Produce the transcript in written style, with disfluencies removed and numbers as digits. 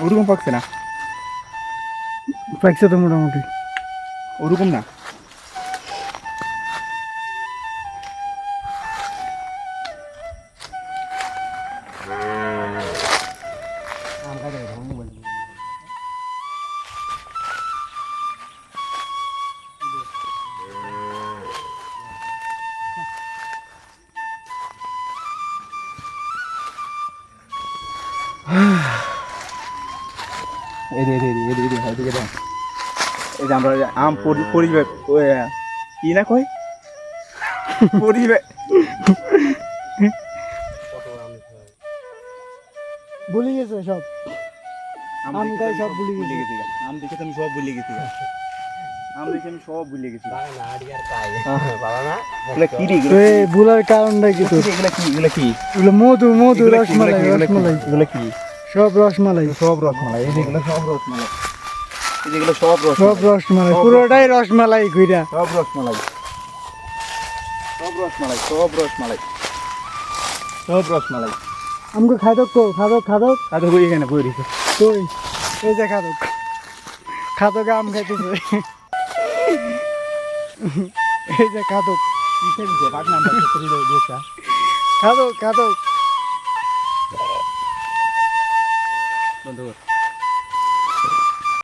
ওরকম পাকছে না, পাকছে তো মোটামুটি। ওরকম না। এই যে আমরা আম পরিবেশ কি না কয় পরিবেশ ভুলে গেছে সব, আম গাছ সব ভুলে ভুলে গেছে। গেছি, আম দেখে তো আমি সব ভুলে গেছি, আম দেখে আমি সব ভুলে গেছি। এগুলা কি রে, তো এই ভুলার কারণটা কি তোর? এগুলা কি, এগুলা কি, এগুলো মধু মধু এগুলা কি, রসমালাই এগুলা কি, রসমালাই এগুলা কি, সব রসমালাই সব রসমালাই, এই যেগুলো সব রসমালাই, এই যেগুলো সব সব রসমালাই, রসমালাই সব পুরোটাই রসমালাই ঘুরা। সব রসমালাই, সব রসমালাই, সব রসমালাই, সব রসমালাই। আমাকে খাদক তো খাদক খাদক আচ্ছা বই এখানে বই রেখে কই এই যে খাদক খাদক আম খাইতেছে এই যে খাদক কিসে দিছে বাট নাম্বার করে দিয়েছা খাদক খাদক বন্ধু